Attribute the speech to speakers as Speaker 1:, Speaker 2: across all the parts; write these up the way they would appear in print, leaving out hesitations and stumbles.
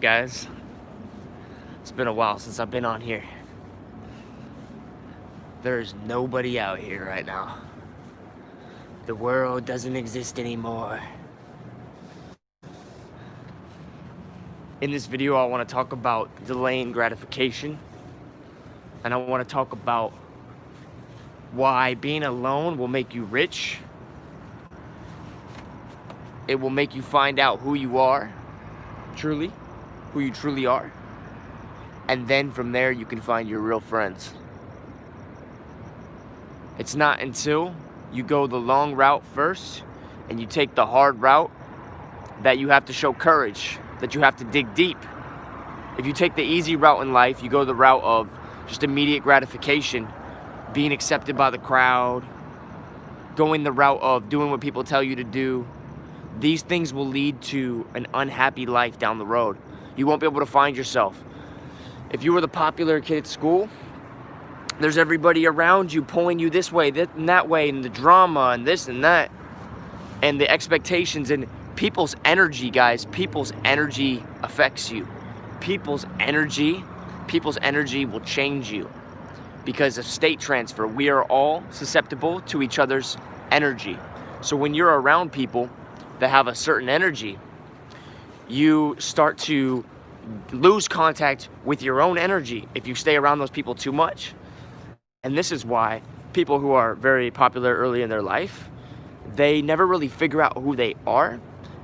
Speaker 1: Guys, it's been a while since I've been on here. There's nobody out here right now. The world doesn't exist anymore. In this video, I want to talk about delaying gratification, and I want to talk about why being alone will make you rich. It will make you find out who you are, who you truly are. And then from there, you can find your real friends. It's not until you go the long route first and you take the hard route that you have to show courage, that you have to dig deep. If you take the easy route in life, you go the route of just immediate gratification, being accepted by the crowd, going the route of doing what people tell you to do. These things will lead to an unhappy life down the road. You won't be able to find yourself. If you were the popular kid at school, there's everybody around you pulling you this way, that and that way, and the drama and this and that, and the expectations and people's energy, guys. People's energy affects you. People's energy will change you because of state transfer. We are all susceptible to each other's energy. So when you're around people that have a certain energy, you start to lose contact with your own energy if you stay around those people too much. And this is why people who are very popular early in their life, they never really figure out who they are,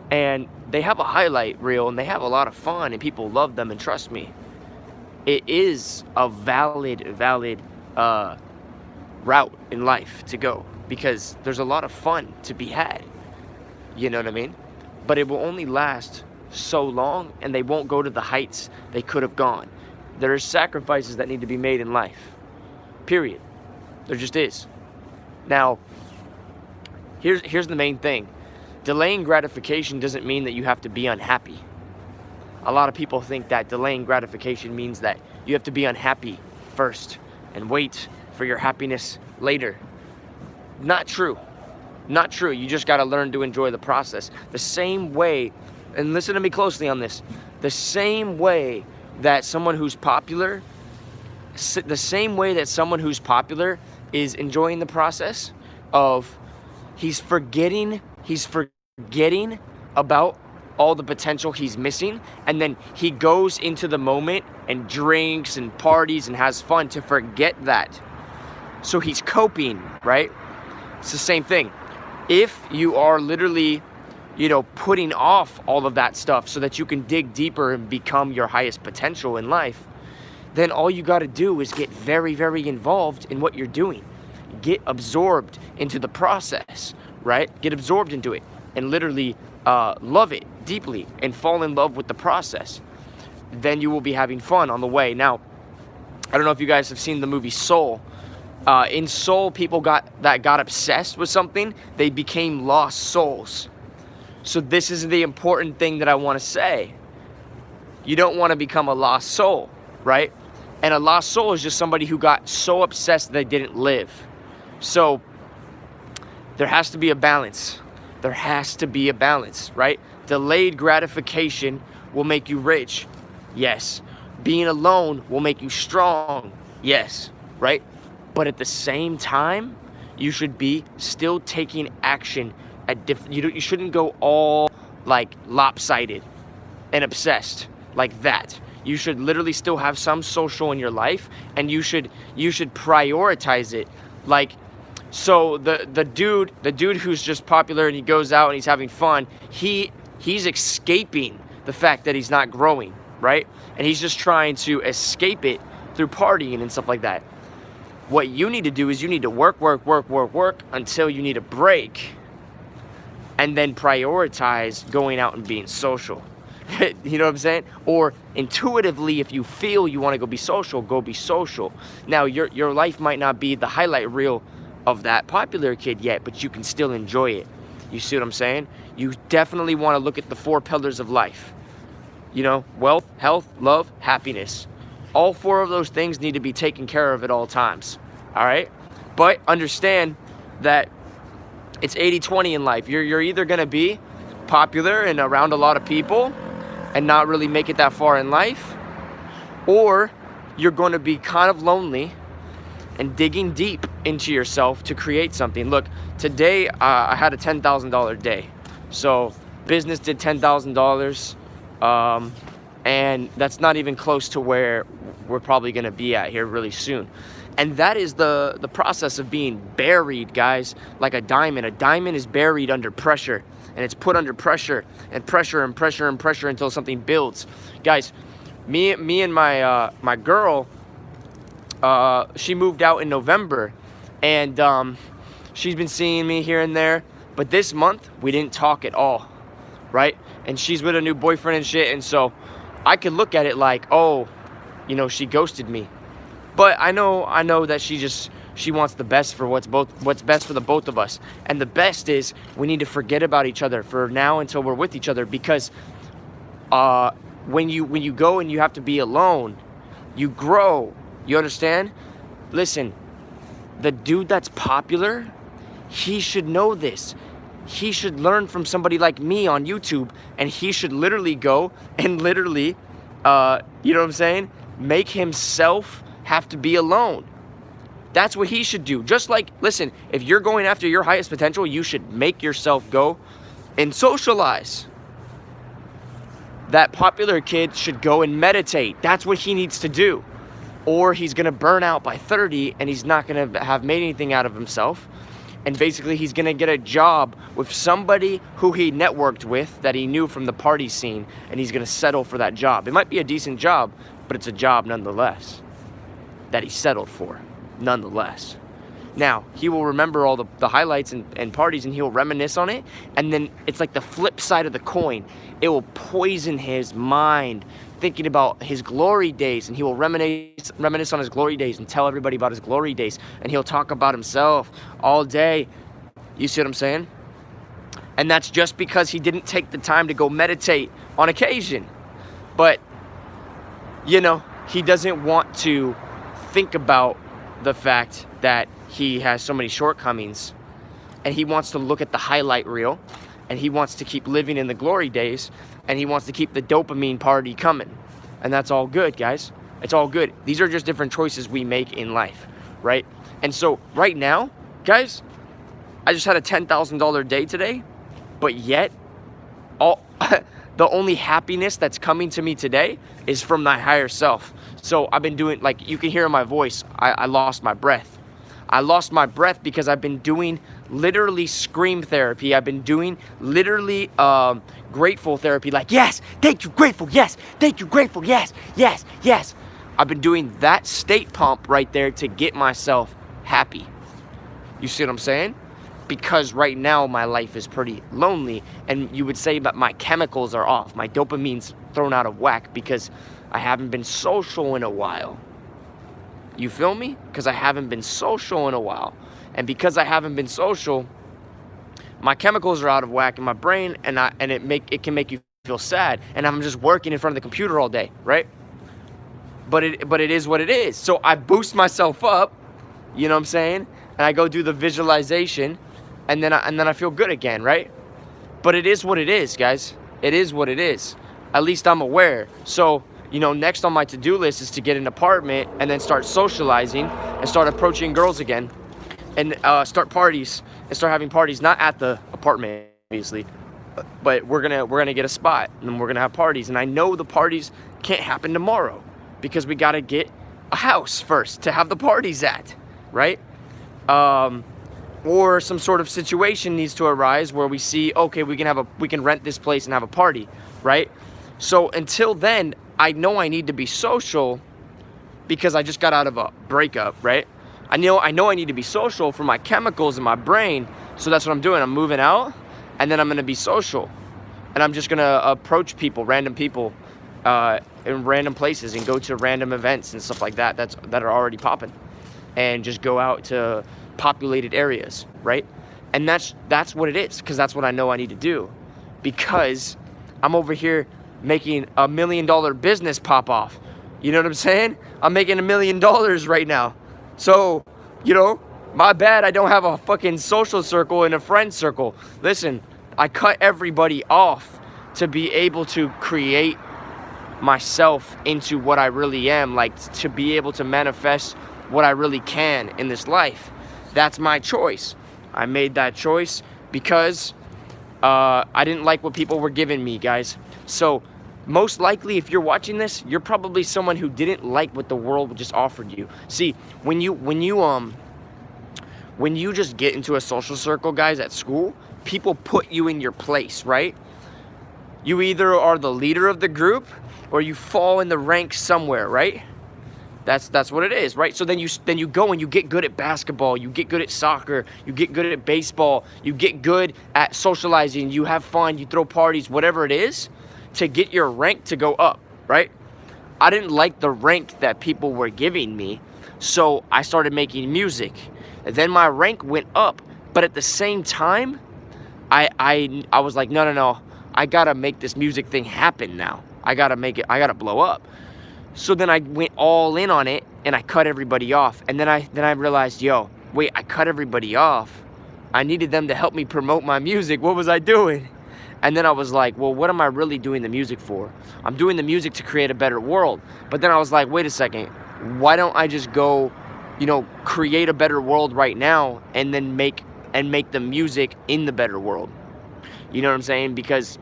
Speaker 1: and they have a highlight reel and they have a lot of fun and people love them. And trust me, it is a valid route in life to go because there's a lot of fun to be had. You know what I mean? But it will only last so long, and they won't go to the heights they could have gone. There are sacrifices that need to be made in life. Period. There just is. Now, here's the main thing. Delaying gratification doesn't mean that you have to be unhappy. A lot of people think that delaying gratification means that you have to be unhappy first and wait for your happiness later. Not true. Not true. You just got to learn to enjoy the process. The same way, and listen to me closely on this, the same way that someone who's popular is enjoying the process of he's forgetting about all the potential he's missing, and then he goes into the moment and drinks and parties and has fun to forget that. So he's coping, right? It's the same thing. If you are literally, putting off all of that stuff so that you can dig deeper and become your highest potential in life, then all you got to do is get very, very involved in what you're doing. Get absorbed into the process, right? Get absorbed into it and literally love it deeply and fall in love with the process. Then you will be having fun on the way. Now, I don't know if you guys have seen the movie Soul. In Soul, people got obsessed with something. They became lost souls. So this is the important thing that I want to say. You don't want to become a lost soul, right? And a lost soul is just somebody who got so obsessed they didn't live. So there has to be a balance. There has to be a balance, right? Delayed gratification will make you rich. Yes. Being alone will make you strong. Yes, right? But at the same time, you should be still taking action at you shouldn't go all like lopsided and obsessed like that. You should literally still have some social in your life, and you should prioritize it. Like, so the dude who's just popular and he goes out and he's having fun, he's escaping the fact that he's not growing, right? And he's just trying to escape it through partying and stuff like that. What you need to do is you need to work until you need a break, and then prioritize going out and being social. You know what I'm saying? Or intuitively, if you feel you want to go be social. Now, your life might not be the highlight reel of that popular kid yet, but you can still enjoy it. You see what I'm saying? You definitely want to look at the 4 pillars of life. Wealth, health, love, happiness. All 4 of those things need to be taken care of at all times. All right? But understand that it's 80-20 in life. You're either going to be popular and around a lot of people, and not really make it that far in life, or you're going to be kind of lonely and digging deep into yourself to create something. Look, today I had a $10,000 day. So business did $10,000, and that's not even close to where we're probably going to be at here really soon. And that is the process of being buried, guys, like a diamond. A diamond is buried under pressure, and it's put under pressure and pressure and pressure and pressure until something builds. Guys, me and my girl, she moved out in November, and she's been seeing me here and there, but this month we didn't talk at all, right? And she's with a new boyfriend and shit, and so I could look at it like, oh, you know, she ghosted me. But I know that she wants the best for what's best for the both of us. And the best is we need to forget about each other for now until we're with each other, because when you go and you have to be alone, you grow. You understand? Listen, the dude that's popular, he should know this. He should learn from somebody like me on YouTube, and he should literally go and literally, you know what I'm saying? Make himself have to be alone. That's what he should do. Just like, listen, if you're going after your highest potential, you should make yourself go and socialize. That popular kid should go and meditate. That's what he needs to do. Or he's going to burn out by 30 and he's not going to have made anything out of himself. And basically he's going to get a job with somebody who he networked with that he knew from the party scene, and he's going to settle for that job. It might be a decent job, but it's a job nonetheless that he settled for, nonetheless. Now, he will remember all the highlights and parties, and he'll reminisce on it, and then it's like the flip side of the coin. It will poison his mind thinking about his glory days, and he will reminisce on his glory days and tell everybody about his glory days, and he'll talk about himself all day. You see what I'm saying? And that's just because he didn't take the time to go meditate on occasion. But, you know, he doesn't want to think about the fact that he has so many shortcomings, and he wants to look at the highlight reel, and he wants to keep living in the glory days, and he wants to keep the dopamine party coming. And that's all good, guys. It's all good. These are just different choices we make in life, right? And so right now, guys, I just had a $10,000 day today, but yet all the only happiness that's coming to me today is from my higher self. So I've been doing, like you can hear in my voice, I lost my breath. I lost my breath because I've been doing literally scream therapy. I've been doing literally grateful therapy. Like, yes, thank you, grateful, yes, thank you, grateful, yes, yes, yes. I've been doing that state pump right there to get myself happy. You see what I'm saying? Because right now my life is pretty lonely, and you would say that my chemicals are off. My dopamine's thrown out of whack because I haven't been social in a while. You feel me? Because I haven't been social in a while. And because I haven't been social, my chemicals are out of whack in my brain, and it can make you feel sad. And I'm just working in front of the computer all day, right? But it is what it is. So I boost myself up, you know what I'm saying? And I go do the visualization, and then I feel good again, right? But it is what it is, guys. It is what it is. At least I'm aware. So, you know, next on my to-do list is to get an apartment and then start socializing and start approaching girls again, and start parties and start having parties, not at the apartment, obviously, but we're gonna get a spot, and then we're gonna have parties. And I know the parties can't happen tomorrow because we gotta get a house first to have the parties at, right? Or some sort of situation needs to arise where we see, okay, we can rent this place and have a party, right? So until then, I know I need to be social because I just got out of a breakup, right? I know I need to be social for my chemicals in my brain, so that's what I'm doing. I'm moving out, and then I'm gonna be social, and I'm just gonna approach people, random people, in random places, and go to random events and stuff like that that are already popping, and just go out to populated areas, right? And that's what it is, because that's what I know I need to do, because I'm over here making $1 million business pop off. You know what I'm saying? I'm making $1 million right now. So, you know, my bad I don't have a fucking social circle and a friend circle. Listen, I cut everybody off to be able to create myself into what I really am, like to be able to manifest what I really can in this life. That's my choice. I made that choice because I didn't like what people were giving me, guys. So most likely, if you're watching this, you're probably someone who didn't like what the world just offered you. See, when you just get into a social circle, guys, at school, people put you in your place, right? You either are the leader of the group or you fall in the ranks somewhere, right? That's what it is, right? So then you go and you get good at basketball, you get good at soccer, you get good at baseball, you get good at socializing, you have fun, you throw parties, whatever it is, to get your rank to go up, right? I didn't like the rank that people were giving me, so I started making music. And then my rank went up, but at the same time, I was like, no, I gotta make this music thing happen now. I gotta make it, I gotta blow up. So then I went all in on it and I cut everybody off. And then I realized, yo, wait, I cut everybody off. I needed them to help me promote my music. What was I doing? And then I was like, well, what am I really doing the music for? I'm doing the music to create a better world. But then I was like, wait a second, why don't I just go, create a better world right now and then make the music in the better world? You know what I'm saying? Because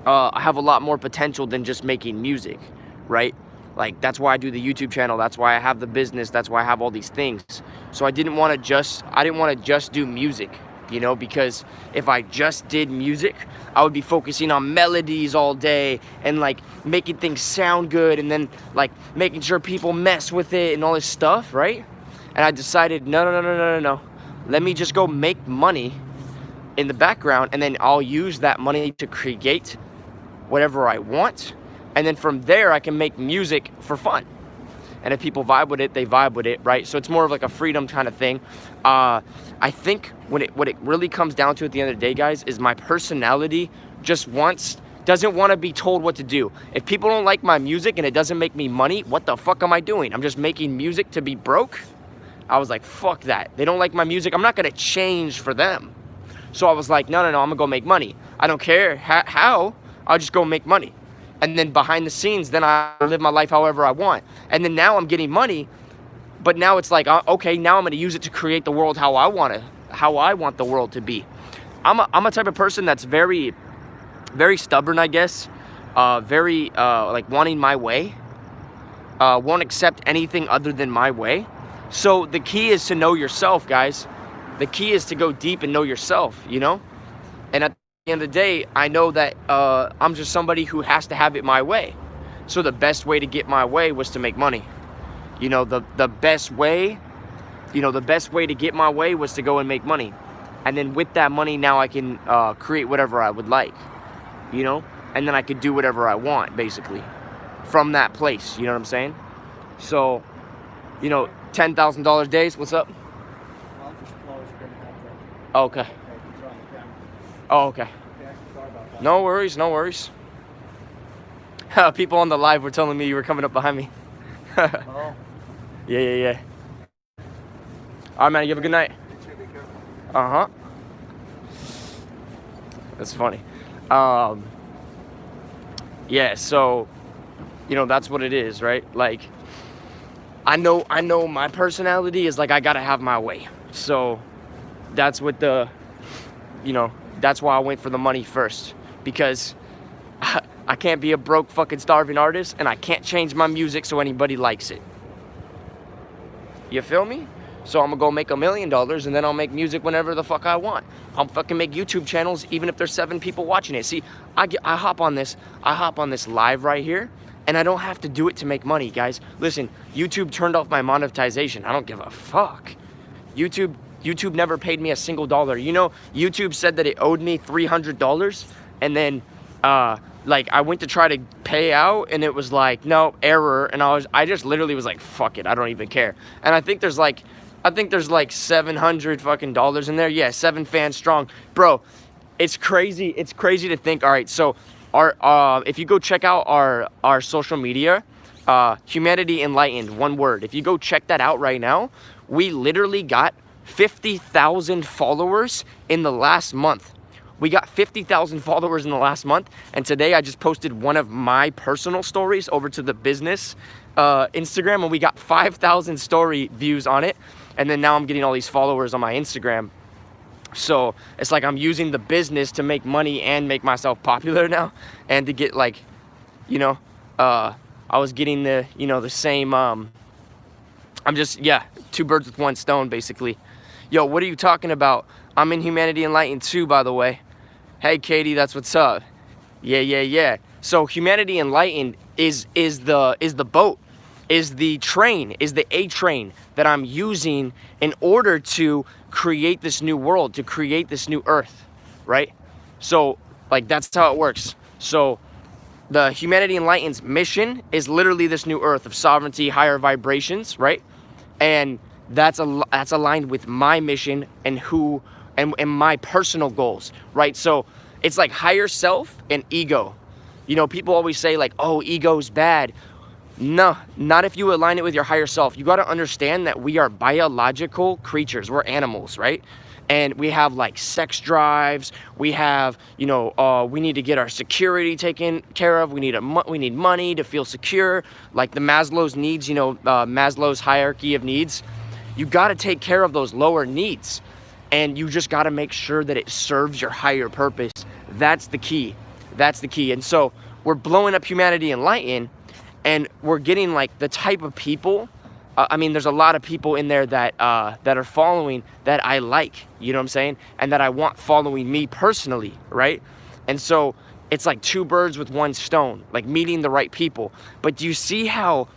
Speaker 1: I have a lot more potential than just making music, right? Like, that's why I do the YouTube channel. That's why I have the business. That's why I have all these things. So I didn't want to just do music, because if I just did music, I would be focusing on melodies all day and like making things sound good and then like making sure people mess with it and all this stuff, right? And I decided, no. Let me just go make money in the background, and then I'll use that money to create whatever I want. And then from there, I can make music for fun. And if people vibe with it, they vibe with it, right? So it's more of like a freedom kind of thing. I think what it really comes down to at the end of the day, guys, is my personality doesn't want to be told what to do. If people don't like my music and it doesn't make me money, what the fuck am I doing? I'm just making music to be broke? I was like, fuck that. They don't like my music. I'm not going to change for them. So I was like, no, I'm going to go make money. I don't care how. I'll just go make money. And then behind the scenes, then I live my life however I want. And then now I'm getting money, but now it's like, okay, now I'm going to use it to create the world how I want the world to be. I'm a type of person that's very, very stubborn, I guess. Very like wanting my way. Won't accept anything other than my way. So the key is to know yourself, guys. The key is to go deep and know yourself, And at the end of the day, I know that I'm just somebody who has to have it my way. So the best way to get my way was to make money. The best way to get my way was to go and make money. And then with that money, now I can create whatever I would like, and then I could do whatever I want, basically, from that place. You know what I'm saying? So, $10,000 days, what's up? Okay. Oh, okay. No worries. People on the live were telling me you were coming up behind me.
Speaker 2: Oh.
Speaker 1: Yeah. All right, man, you have a good night. Uh-huh. That's funny. Yeah, so, that's what it is, right? Like, I know my personality is like, I gotta have my way. So that's what that's why I went for the money first, because I can't be a broke fucking starving artist, and I can't change my music so anybody likes it. You feel me? So I'm gonna go make $1 million, and then I'll make music whenever the fuck I want. I'll fucking make YouTube channels even if there's 7 people watching it. See, I hop on this live right here, and I don't have to do it to make money, guys. Listen, YouTube turned off my monetization. I don't give a fuck. YouTube never paid me a single dollar. YouTube said that it owed me $300, and then like I went to try to pay out, and it was like, no, error, and I just literally was like, fuck it, I don't even care. And I think there's like $700 fucking dollars in there. Yeah, 7 fans strong, bro. It's crazy to think. All right, so if you go check out our social media, Humanity Enlightened, one word. If you go check that out right now, we literally got 50,000 followers in the last month. We got 50,000 followers in the last month, and today I just posted one of my personal stories over to the business Instagram, and we got 5,000 story views on it. And then now I'm getting all these followers on my Instagram. So it's like I'm using the business to make money and make myself popular now, and to get like, you know, I was getting the, you know, the same, I'm just, yeah, 2 birds with 1 stone, basically. Yo, what are you talking about? I'm in Humanity Enlightened too, by the way. Hey, Katie, that's what's up. Yeah. So Humanity Enlightened is the boat, is the train, is the A train that I'm using in order to create this new world, to create this new earth, right? So, like, that's how it works. So the Humanity Enlightened's mission is literally this new earth of sovereignty, higher vibrations, right? And that's aligned with my mission and and my personal goals, right? So it's like higher self and ego. You know, people always say like, oh, ego's bad. No, not if you align it with your higher self. You got to understand that we are biological creatures. We're animals, right? And we have like sex drives. We have, you know, we need to get our security taken care of. We need money to feel secure. Like the Maslow's needs, you know, Maslow's hierarchy of needs. You got to take care of those lower needs, and you just got to make sure that it serves your higher purpose. That's the key. That's the key. And so we're blowing up Humanity Enlightened, and we're getting like the type of people. I mean, there's a lot of people in there that are following that I like, you know what I'm saying? And that I want following me personally, right? And so it's like 2 birds with 1 stone, like meeting the right people. But do you see how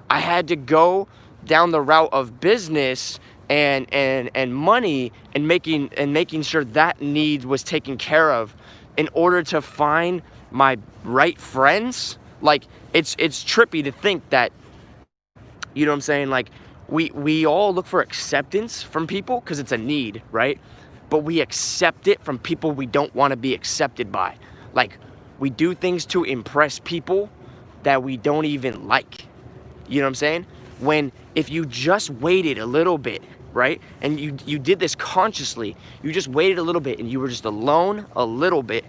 Speaker 1: I had to go down the route of business and money and making sure that need was taken care of in order to find my right friends? Like, it's trippy to think that, you know what I'm saying, like we all look for acceptance from people because it's a need, right? But we accept it from people we don't want to be accepted by. Like, we do things to impress people that we don't even like. You know what I'm saying? When if you just waited a little bit, right? And you did this consciously, you just waited a little bit and you were just alone a little bit,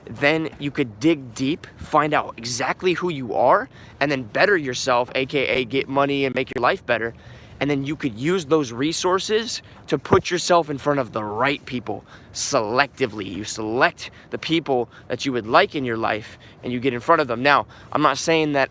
Speaker 1: then you could dig deep, find out exactly who you are, and then better yourself, aka get money and make your life better. And then you could use those resources to put yourself in front of the right people selectively. You select the people that you would like in your life and you get in front of them. Now, I'm not saying that,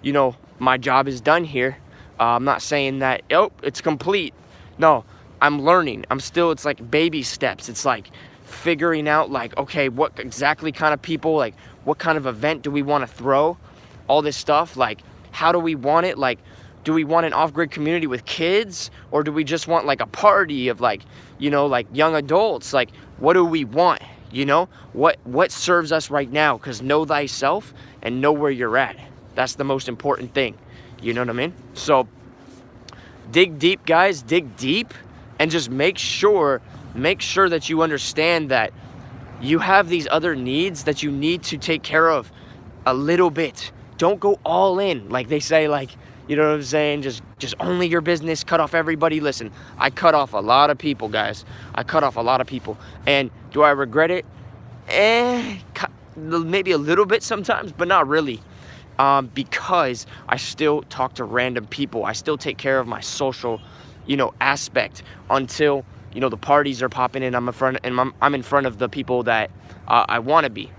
Speaker 1: you know, my job is done here. I'm not saying that, oh, it's complete. No, I'm learning. It's like baby steps. It's like figuring out like, okay, what exactly kind of people, like what kind of event do we want to throw? All this stuff, like how do we want it? Like, do we want an off-grid community with kids, or do we just want like a party of like, you know, like young adults? Like, what do we want? You know, what serves us right now? Because know thyself and know where you're at. That's the most important thing. You know what I mean? So dig deep, guys, dig deep, and just make sure that you understand that you have these other needs that you need to take care of a little bit. Don't go all in. Like they say, like, you know what I'm saying? Just only your business, cut off everybody. Listen, I cut off a lot of people, guys. I cut off a lot of people. And do I regret it? Maybe a little bit sometimes, but not really. Because I still talk to random people. I still take care of my social, you know, aspect until, you know, the parties are popping in. I'm in front of the people that I want to be,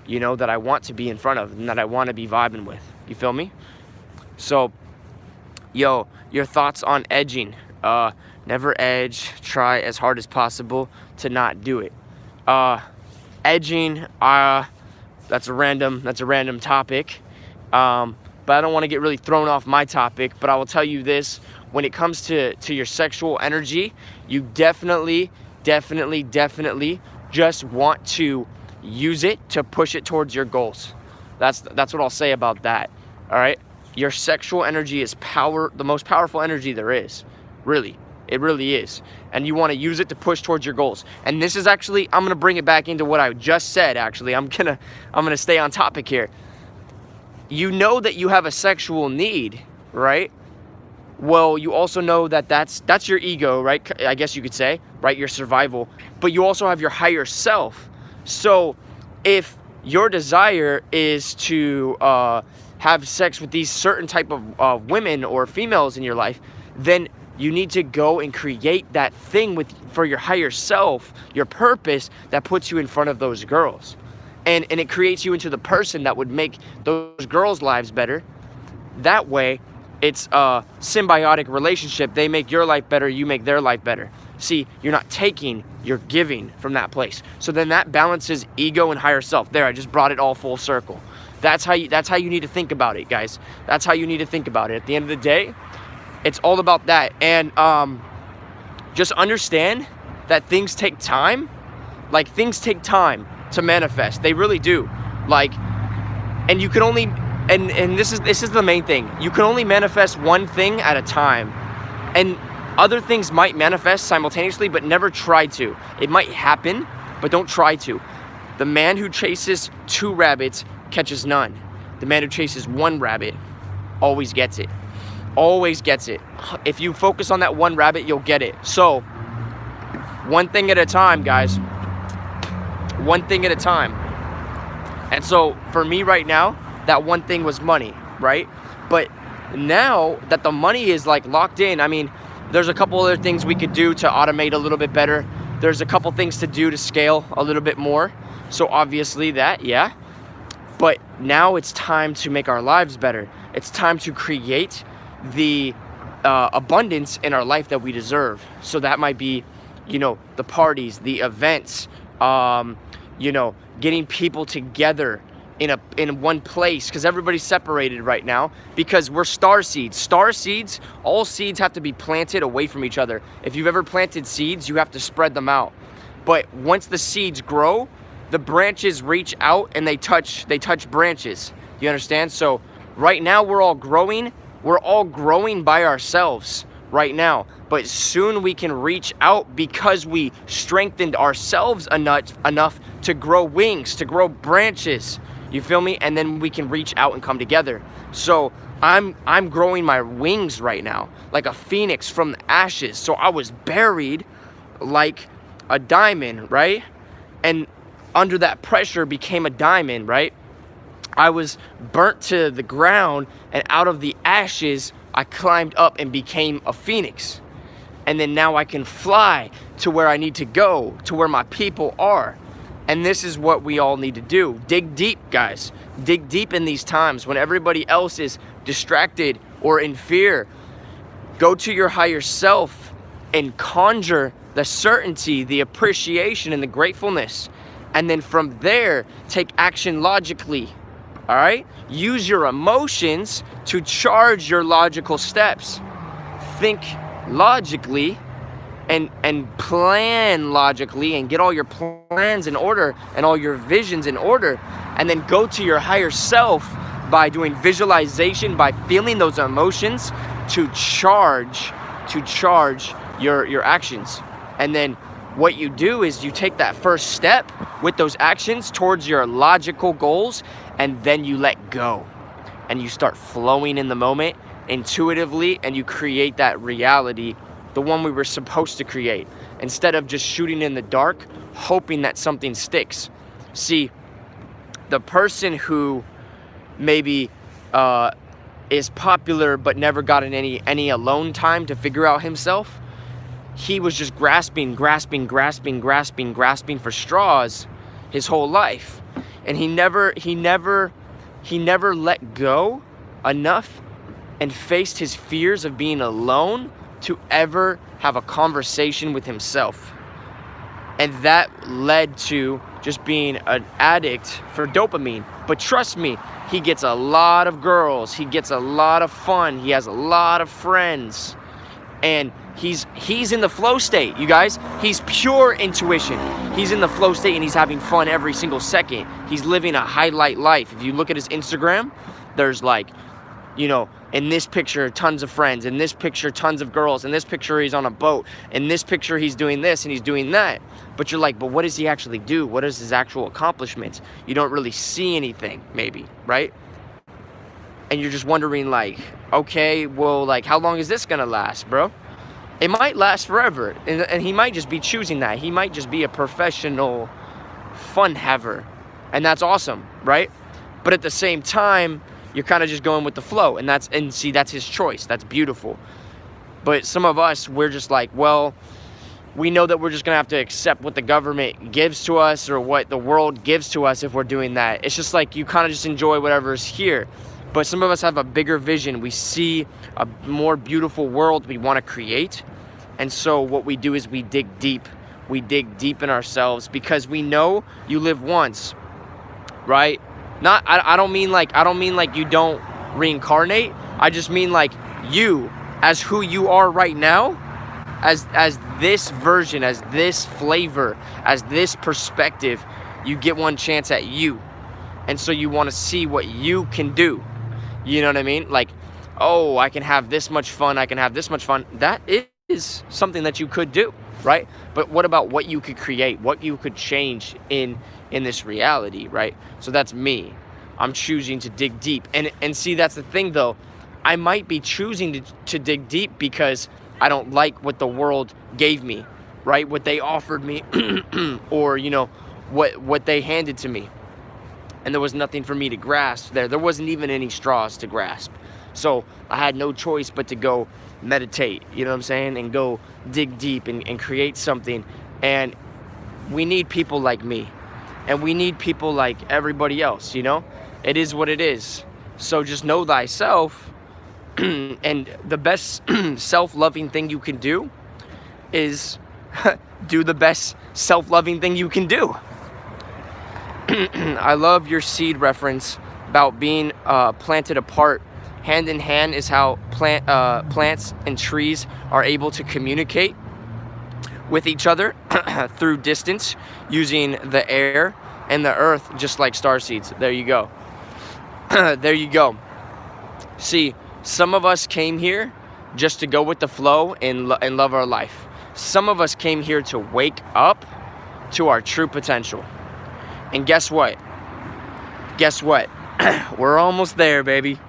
Speaker 1: you know, that I want to be in front of and that I want to be vibing with. You feel me? So, yo, your thoughts on edging? Never edge. Try as hard as possible to not do it. Edging. That's a random topic. But I don't want to get really thrown off my topic, but I will tell you this: when it comes to your sexual energy, you definitely just want to use it to push it towards your goals. That's what I'll say about that. All right, your sexual energy is the most powerful energy there is. Really, it really is. And you want to use it to push towards your goals. And this is actually, I'm gonna bring it back into what I just said. Actually, I'm gonna stay on topic here. You know that you have a sexual need, right? Well, you also know that that's your ego, right? I guess you could say, right? Your survival. But you also have your higher self, So if your desire is to have sex with these certain type of women or females in your life, then you need to go and create that thing for your higher self, your purpose that puts you in front of those girls. And it creates you into the person that would make those girls' lives better. That way, it's a symbiotic relationship. They make your life better, you make their life better. See, you're not taking, you're giving from that place. So then that balances ego and higher self. There, I just brought it all full circle. That's how you need to think about it, guys. That's how you need to think about it. At the end of the day, it's all about that. And just understand that things take time. Like, things take time to manifest. They really do. Like, and you can only, and this is the main thing. You can only manifest one thing at a time. And other things might manifest simultaneously, but never try to. It might happen, but don't try to. The man who chases 2 rabbits catches none. The man who chases 1 rabbit always gets it. Always gets it. If you focus on that 1 rabbit, you'll get it. So, one thing at a time, guys. One thing at a time. And so, for me right now, that one thing was money, right? But now that the money is like locked in, I mean, there's a couple other things we could do to automate a little bit better. There's a couple things to do to scale a little bit more. So obviously that, yeah. But now it's time to make our lives better. It's time to create the abundance in our life that we deserve. So that might be, you know, the parties, the events, you know, getting people together in one place, because everybody's separated right now because we're star seeds. Star seeds, all seeds have to be planted away from each other. If you've ever planted seeds, you have to spread them out. But once the seeds grow, the branches reach out and they touch branches. You understand? So right now we're all growing by ourselves right now. But soon we can reach out because we strengthened ourselves enough to grow wings, to grow branches. You feel me? And then we can reach out and come together. So I'm growing my wings right now, like a phoenix from the ashes. So I was buried like a diamond, right? And under that pressure became a diamond, right? I was burnt to the ground, and out of the ashes, I climbed up and became a phoenix. And then now I can fly to where I need to go, to where my people are. And this is what we all need to do. Dig deep, guys. Dig deep in these times when everybody else is distracted or in fear. Go to your higher self and conjure the certainty, the appreciation, and the gratefulness. And then from there, take action logically. All right? Use your emotions to charge your logical steps. Think logically and plan logically and get all your plans in order and all your visions in order, and then go to your higher self by doing visualization, by feeling those emotions to charge your actions. And then what you do is you take that first step with those actions towards your logical goals, and then you let go and you start flowing in the moment intuitively, and you create that reality, the one we were supposed to create, instead of just shooting in the dark hoping that something sticks. See, the person who maybe is popular but never gotten any alone time to figure out himself, he was just grasping for straws his whole life, and he never let go enough and faced his fears of being alone to ever have a conversation with himself. And that led to just being an addict for dopamine. But trust me, he gets a lot of girls, he gets a lot of fun, he has a lot of friends, and he's in the flow state, you guys. He's pure intuition. He's in the flow state and he's having fun every single second. He's living a highlight life. If you look at his Instagram, there's like, you know, in this picture, tons of friends. In this picture, tons of girls. In this picture, he's on a boat. In this picture, he's doing this and he's doing that. But you're like, but what does he actually do? What is his actual accomplishments? You don't really see anything, maybe, right? And you're just wondering, like, okay, well, like, how long is this gonna last, bro? It might last forever. And he might just be choosing that. He might just be a professional fun haver, and that's awesome, right? But at the same time, you're kind of just going with the flow, and see, that's his choice. That's beautiful. But some of us, we're just like, well, we know that we're just gonna have to accept what the government gives to us or what the world gives to us if we're doing that. It's just like you kind of just enjoy whatever's here. But some of us have a bigger vision. We see a more beautiful world we want to create. And so what we do is we dig deep. We dig deep in ourselves because we know you live once, right? I don't mean like you don't reincarnate. I just mean like you as who you are right now, as this version, as this flavor, as this perspective, you get one chance at you. And so you want to see what you can do. You know what I mean? Like, oh, I can have this much fun. I can have this much fun. That is something that you could do, right? But what about what you could create, what you could change in this reality, right? So that's me. I'm choosing to dig deep. And see, that's the thing though. I might be choosing to dig deep because I don't like what the world gave me, right? What they offered me or, you know, what they handed to me. And there was nothing for me to grasp there. There wasn't even any straws to grasp. So I had no choice but to go meditate, you know what I'm saying? And go dig deep and create something. And we need people like me. And we need people like everybody else, you know? It is what it is. So just know thyself. And the best self-loving thing you can do is do the best self-loving thing you can do. I love your seed reference about being planted apart. Hand in hand is how plants and trees are able to communicate with each other through distance using the air and the earth, just like star seeds. There you go. There you go. See, some of us came here just to go with the flow and love our life. Some of us came here to wake up to our true potential. And guess what? Guess what? We're almost there, baby.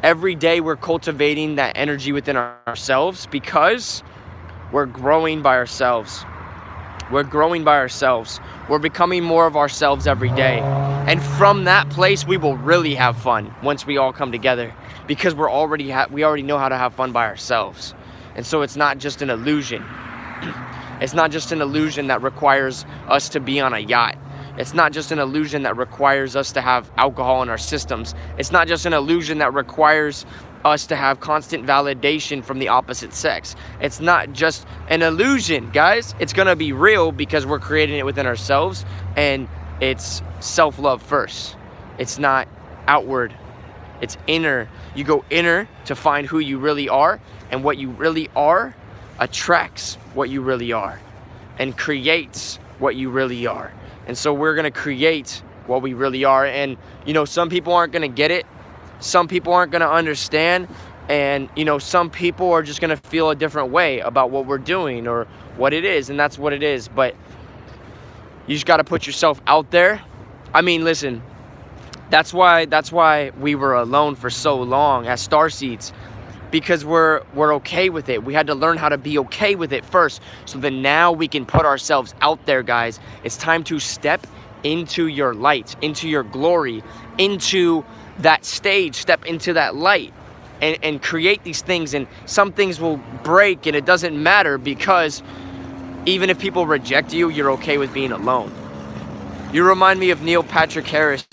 Speaker 1: Every day we're cultivating that energy within ourselves because we're growing by ourselves. We're growing by ourselves. We're becoming more of ourselves every day. And from that place, we will really have fun once we all come together because we already know how to have fun by ourselves. And so it's not just an illusion. It's not just an illusion that requires us to be on a yacht. It's not just an illusion that requires us to have alcohol in our systems. It's not just an illusion that requires us to have constant validation from the opposite sex. It's not just an illusion, guys. It's gonna be real because we're creating it within ourselves, and it's self-love first. It's not outward, it's inner. You go inner to find who you really are, and what you really are attracts what you really are and creates what you really are. And so we're gonna create what we really are. And you know, some people aren't gonna get it. Some people aren't gonna understand. And you know, some people are just gonna feel a different way about what we're doing or what it is, and that's what it is. But you just gotta put yourself out there. I mean, listen, that's why we were alone for so long as starseeds. Because we're okay with it. We had to learn how to be okay with it first, so that now we can put ourselves out there, guys. It's time to step into your light, into your glory, into that stage, step into that light, and create these things. And some things will break, and it doesn't matter, because even if people reject you, you're okay with being alone. You remind me of Neil Patrick Harris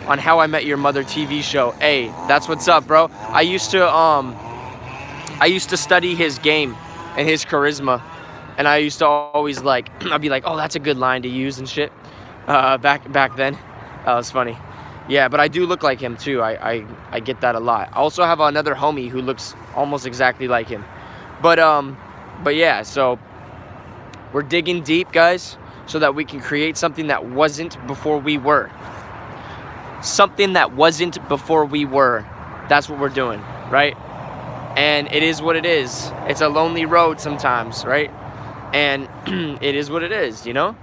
Speaker 1: on How I Met Your Mother TV show. Hey, that's what's up, bro. I used to study his game and his charisma, and I used to always I'd be like, oh, that's a good line to use and shit. Back then, that was funny. Yeah, but I do look like him too. I get that a lot. I also have another homie who looks almost exactly like him. But yeah, so we're digging deep, guys, so that we can create something that wasn't before we were. Something that wasn't before we were. That's what we're doing, right? And it is what it is. It's a lonely road sometimes, right? And it is what it is, you know?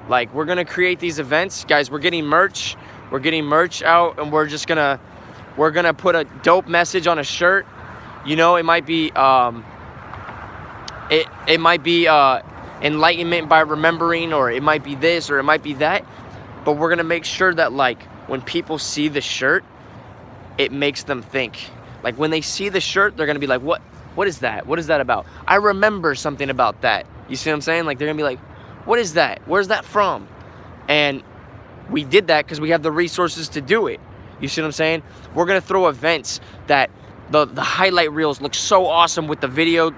Speaker 1: Like, we're gonna create these events, guys. We're getting merch. We're getting merch out, and we're gonna put a dope message on a shirt. You know, it might be enlightenment by remembering, or it might be this, or it might be that. But we're gonna make sure that like when people see the shirt, it makes them think. Like when they see the shirt, they're gonna be like, what is that? What is that about? I remember something about that. You see what I'm saying? Like they're gonna be like, what is that? Where's that from? And we did that because we have the resources to do it. You see what I'm saying? We're gonna throw events that the highlight reels look so awesome with the video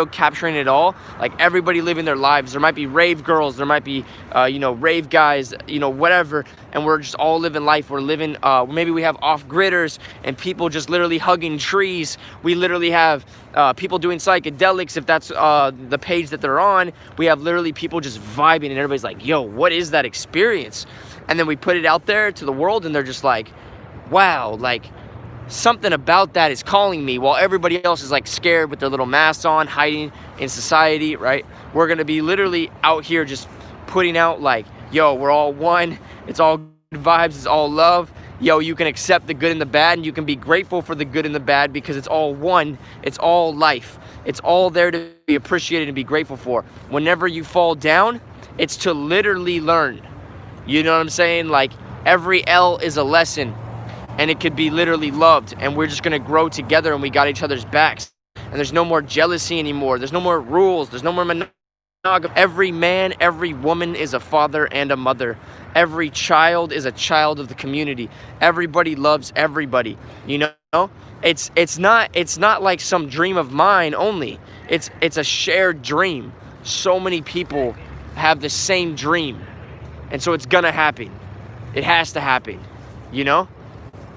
Speaker 1: capturing it all. Like everybody living their lives. There might be rave girls, there might be you know, rave guys, you know, whatever. And we're just all living life. We're living, maybe we have off-gridders and people just literally hugging trees. We literally have people doing psychedelics, if that's the page that they're on. We have literally people just vibing and everybody's like, yo, what is that experience? And then we put it out there to the world and they're just like, wow, like something about that is calling me, while everybody else is like scared with their little masks on, hiding in society, right? We're gonna be literally out here just putting out like, yo, we're all one, it's all good vibes, it's all love. Yo, you can accept the good and the bad, and you can be grateful for the good and the bad because it's all one, it's all life. It's all there to be appreciated and be grateful for. Whenever you fall down, it's to literally learn. You know what I'm saying? Like every L is a lesson. And it could be literally loved, and we're just gonna grow together, and we got each other's backs, and there's no more jealousy anymore, there's no more rules, there's no more monogamy. Every man, every woman is a father and a mother. Every child is a child of the community. Everybody loves everybody, you know? It's not like some dream of mine only. It's a shared dream. So many people have the same dream, and so it's gonna happen. It has to happen, you know?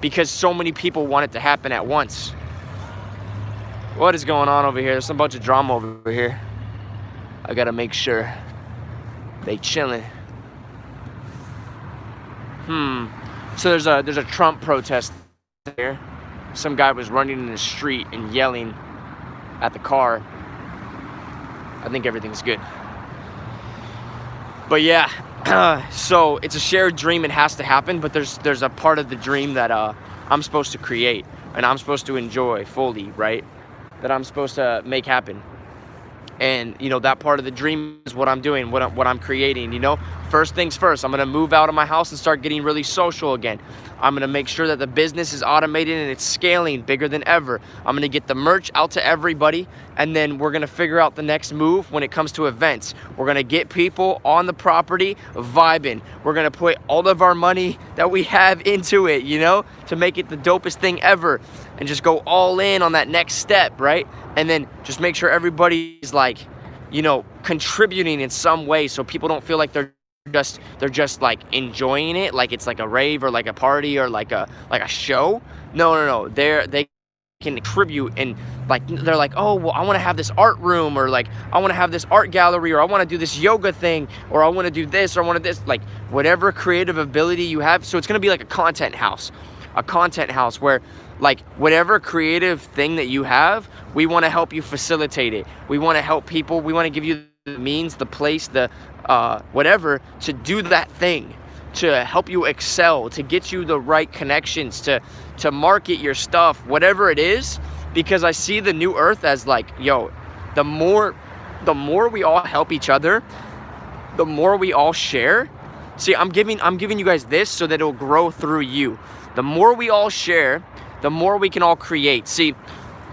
Speaker 1: Because so many people want it to happen at once. What is going on over here? There's some bunch of drama over here. I gotta make sure they chilling. So there's a Trump protest here. Some guy was running in the street and yelling at the car. I think everything's good. But yeah. So it's a shared dream. It has to happen, but there's a part of the dream that I'm supposed to create and I'm supposed to enjoy fully, right? That I'm supposed to make happen. And you know, that part of the dream is what I'm doing, what I'm creating, you know? First things first, I'm gonna move out of my house and start getting really social again. I'm gonna make sure that the business is automated and it's scaling bigger than ever. I'm gonna get the merch out to everybody, and then we're gonna figure out the next move when it comes to events. We're gonna get people on the property vibing. We're gonna put all of our money that we have into it, you know, to make it the dopest thing ever, and just go all in on that next step, right? And then just make sure everybody's like, you know, contributing in some way, so people don't feel like they're just like enjoying it, like it's like a rave or like a party or like a show. No. They can contribute, and like they're like, oh well, I want to have this art room, or like I want to have this art gallery, or I want to do this yoga thing, or I want to do this, or I want to this, like whatever creative ability you have. So it's gonna be like a content house where like whatever creative thing that you have, we want to help you facilitate it. We want to help people. We want to give you the means, the place, the whatever to do that thing, to help you excel, to get you the right connections, to market your stuff, whatever it is. Because I see the new earth as like, yo, the more we all help each other, the more we all share. See, I'm giving you guys this so that it'll grow through you. The more we all share, the more we can all create. See,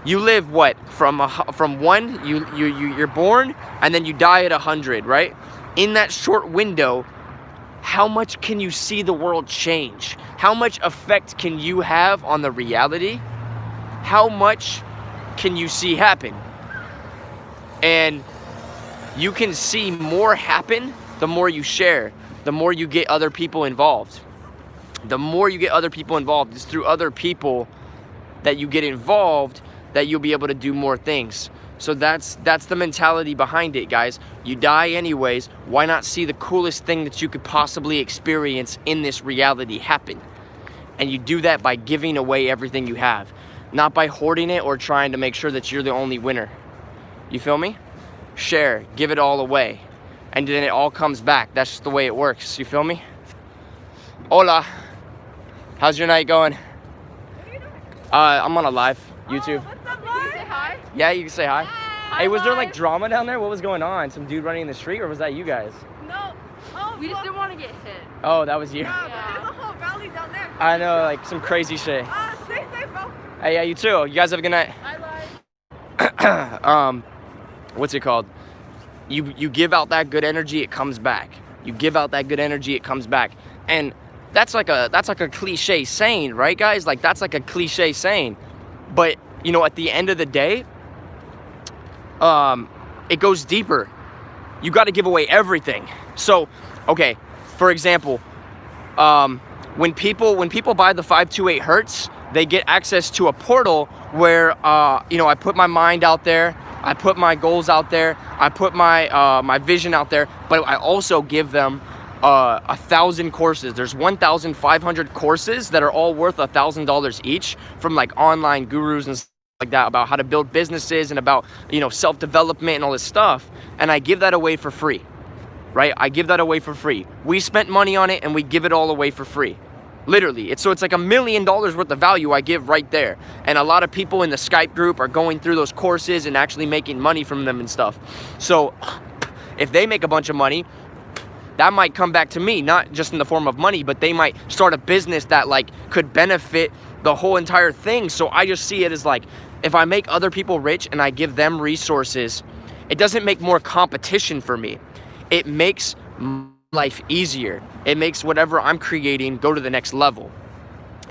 Speaker 1: you live what, from one, you're born, and then you die at 100, right? In that short window, how much can you see the world change? How much effect can you have on the reality? How much can you see happen? And you can see more happen the more you share, the more you get other people involved. The more you get other people involved, it's through other people that you get involved that you'll be able to do more things. So that's the mentality behind it, guys. You die anyways. Why not see the coolest thing that you could possibly experience in this reality happen? And you do that by giving away everything you have, not by hoarding it or trying to make sure that you're the only winner. You feel me? Share, give it all away, and then it all comes back. That's just the way it works. You feel me? Hola. How's your night going?
Speaker 2: What are you doing?
Speaker 1: I'm on a live YouTube.
Speaker 2: What's up, Can you say hi?
Speaker 1: Yeah, you can say hi. Hey, was there like drama down there? What was going on? Some dude running in the street, or was that you guys?
Speaker 2: No. Oh, we just didn't want to get hit.
Speaker 1: Oh, that was you.
Speaker 2: Yeah, but there's a whole rally down there.
Speaker 1: I know, like some crazy shit.
Speaker 2: Stay safe, bro.
Speaker 1: Hey, yeah, you too. You guys have a good night.
Speaker 2: I lied.
Speaker 1: What's it called? You give out that good energy, it comes back. You give out that good energy, it comes back. And that's like a cliche saying, right, guys? Like, that's like a cliche saying. But, you know, at the end of the day, it goes deeper. You got to give away everything. So, okay, for example, when people buy the 528 Hertz, they get access to a portal where, you know, I put my mind out there, I put my goals out there, I put my my vision out there, but I also give them 1,000 courses. There's 1,500 courses that are all worth $1,000 each, from like online gurus and stuff like that, about how to build businesses and about, you know, self-development and all this stuff. And I give that away for free, right? I give that away for free. We spent money on it and we give it all away for free. Literally, it's like $1 million worth of value I give right there. And a lot of people in the Skype group are going through those courses and actually making money from them and stuff. So if they make a bunch of money, that might come back to me, not just in the form of money, but they might start a business that like could benefit the whole entire thing. So I just see it as like, if I make other people rich and I give them resources, it doesn't make more competition for me. It makes life easier. It makes whatever I'm creating go to the next level.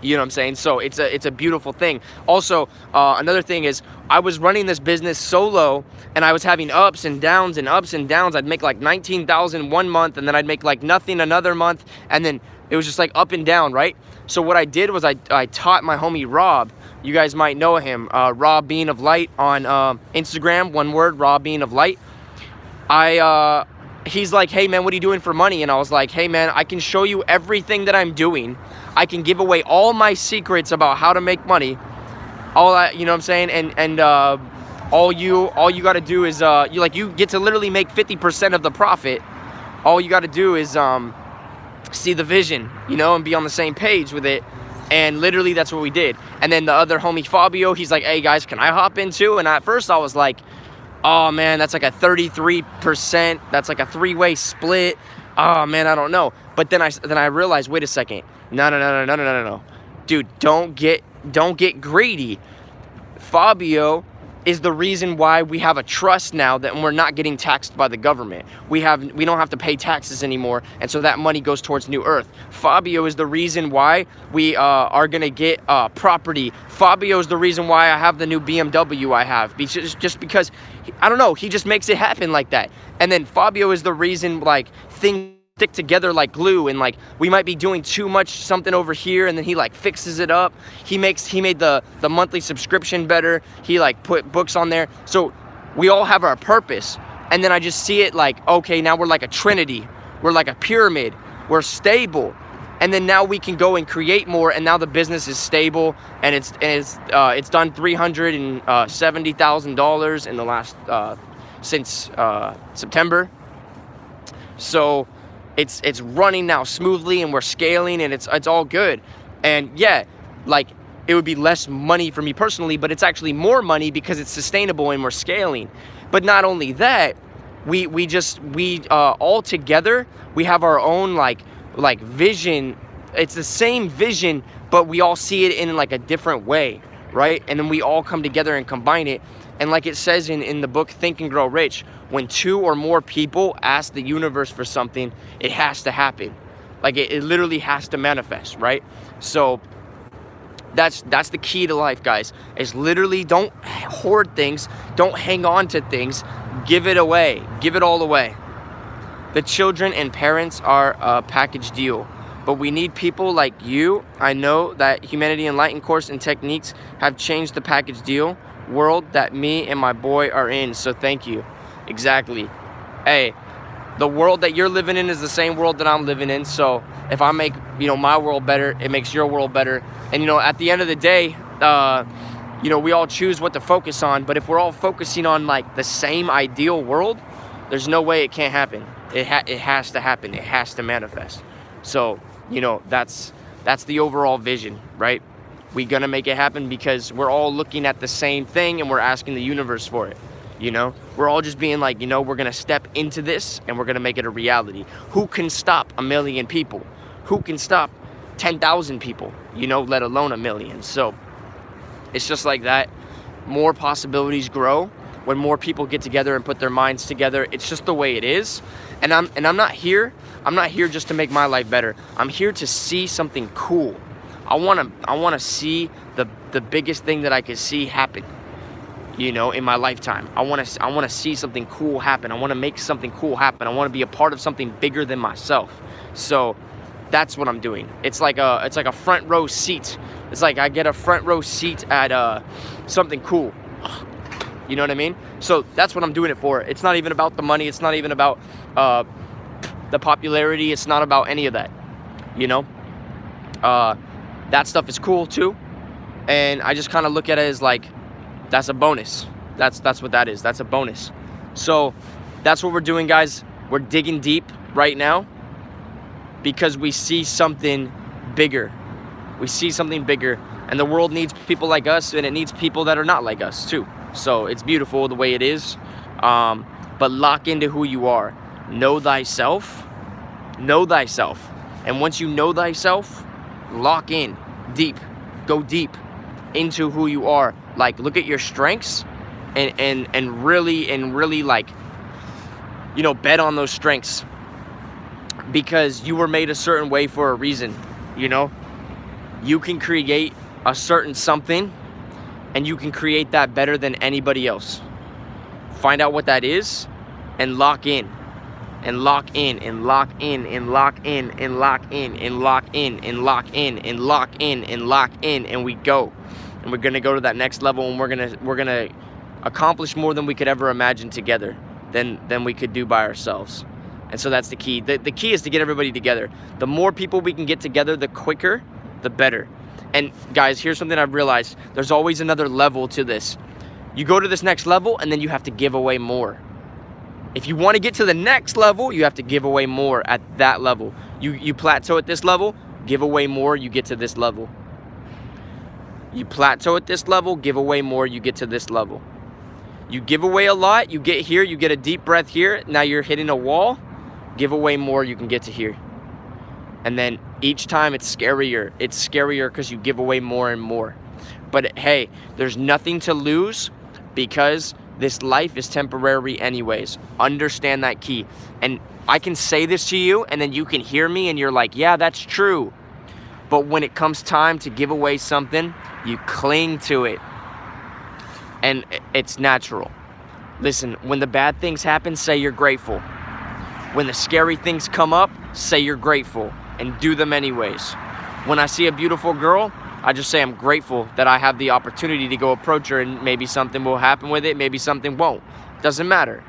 Speaker 1: You know what I'm saying? So it's a beautiful thing. Also, another thing is, I was running this business solo and I was having ups and downs and ups and downs. I'd make like 19,000 one month and then I'd make like nothing another month, and then it was just like up and down, right? So what I did was I taught my homie Rob. You guys might know him, Rob Bean of Light on Instagram. One word, Rob Bean of Light. He's like, hey man, what are you doing for money? And I was like, hey man, I can show you everything that I'm doing. I can give away all my secrets about how to make money. All that, you know what I'm saying? And all you got to do is you get to literally make 50% of the profit. All you got to do is see the vision, you know, and be on the same page with it. And literally that's what we did. And then the other homie Fabio, he's like, hey guys, can I hop in too? And at first I was like, oh man, that's like a 33%. That's like a three-way split. Oh man, I don't know. But then I realized, wait a second. No. Dude, don't get greedy. Fabio is the reason why we have a trust now that we're not getting taxed by the government. We don't have to pay taxes anymore, and so that money goes towards New Earth. Fabio is the reason why we are gonna get property. Fabio is the reason why I have the new BMW I have, just because, I don't know, he just makes it happen like that. And then Fabio is the reason like things stick together like glue, and like we might be doing too much something over here and then he like fixes it up. He made the monthly subscription better. He like put books on there. So we all have our purpose. And then I just see it like, okay, now we're like a trinity. We're like a pyramid. We're stable. And then now we can go and create more, and now the business is stable, and it's done $370,000 in the last since September. So it's running now smoothly, and we're scaling, and it's all good. And yeah, like it would be less money for me personally, but it's actually more money because it's sustainable and we're scaling. But not only that, we all together, we have our own like vision. It's the same vision, but we all see it in like a different way, right? And then we all come together and combine it. And like it says in the book Think and Grow Rich, when 2 or more people ask the universe for something, it has to happen. Like it literally has to manifest, right? So that's the key to life, guys, is literally don't hoard things, don't hang on to things, give it away, give it all away. The children and parents are a package deal, but we need people like you. I know that Humanity Enlightened course and techniques have changed the package deal world that me and my boy are in, so thank you. Exactly. Hey, the world that you're living in is the same world that I'm living in, so if I make, you know, my world better, it makes your world better. And, you know, at the end of the day, you know, we all choose what to focus on, but if we're all focusing on, like, the same ideal world, there's no way it can't happen. It has to happen. It has to manifest. So, you know, that's the overall vision, right? We're gonna make it happen because we're all looking at the same thing and we're asking the universe for it. You know, we're all just being like, you know, we're gonna step into this and we're gonna make it a reality. Who can stop 1 million people? Who can stop 10,000 people? You know, let alone 1 million. So it's just like that. More possibilities grow when more people get together and put their minds together. It's just the way it is. And I'm not here just to make my life better. I'm here to see something cool. I wanna see the biggest thing that I can see happen, you know, in my lifetime. I wanna see something cool happen. I wanna make something cool happen. I wanna be a part of something bigger than myself. So that's what I'm doing. It's like a front row seat. It's like I get a front row seat at something cool. You know what I mean? So that's what I'm doing it for. It's not even about the money. It's not even about the popularity. It's not about any of that. You know? That stuff is cool too. And I just kind of look at it as like, that's a bonus. That's what that is. That's a bonus. So that's what we're doing, guys. We're digging deep right now because we see something bigger. We see something bigger, and the world needs people like us, and it needs people that are not like us too. So it's beautiful the way it is. But lock into who you are. Know thyself. Know thyself. And once you know thyself, lock in deep. Go deep into who you are. Like, look at your strengths and really like, you know, bet on those strengths, because you were made a certain way for a reason. You know, you can create a certain something, and you can create that better than anybody else. Find out what that is and lock in. And lock in, and lock in, and lock in, and lock in, and lock in, and lock in, and lock in, and lock in, and we go. And we're gonna go to that next level, and we're gonna accomplish more than we could ever imagine together than we could do by ourselves. And so that's the key. The key is to get everybody together. The more people we can get together, the quicker, the better. And guys, here's something I've realized. There's always another level to this. You go to this next level, and then you have to give away more. If you want to get to the next level, you have to give away more at that level. You plateau at this level, give away more, you get to this level. You plateau at this level, give away more, you get to this level. You give away a lot, you get here, you get a deep breath here, now you're hitting a wall, give away more, you can get to here. And then each time it's scarier because you give away more and more. But hey, there's nothing to lose, because this life is temporary anyways. Understand that key. And I can say this to you, and then you can hear me, and you're like, yeah, that's true. But when it comes time to give away something, you cling to it. And it's natural. Listen, when the bad things happen, say you're grateful. When the scary things come up, say you're grateful, and do them anyways. When I see a beautiful girl, I just say I'm grateful that I have the opportunity to go approach her, and maybe something will happen with it, maybe something won't. Doesn't matter.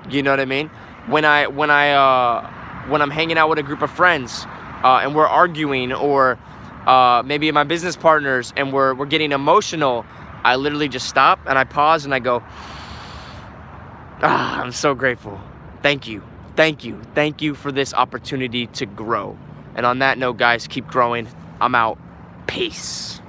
Speaker 1: You know what I mean? When I'm hanging out with a group of friends and we're arguing, or maybe my business partners and we're getting emotional, I literally just stop and I pause and I go, I'm so grateful. Thank you. Thank you. Thank you for this opportunity to grow. And on that note, guys, keep growing. I'm out. Peace.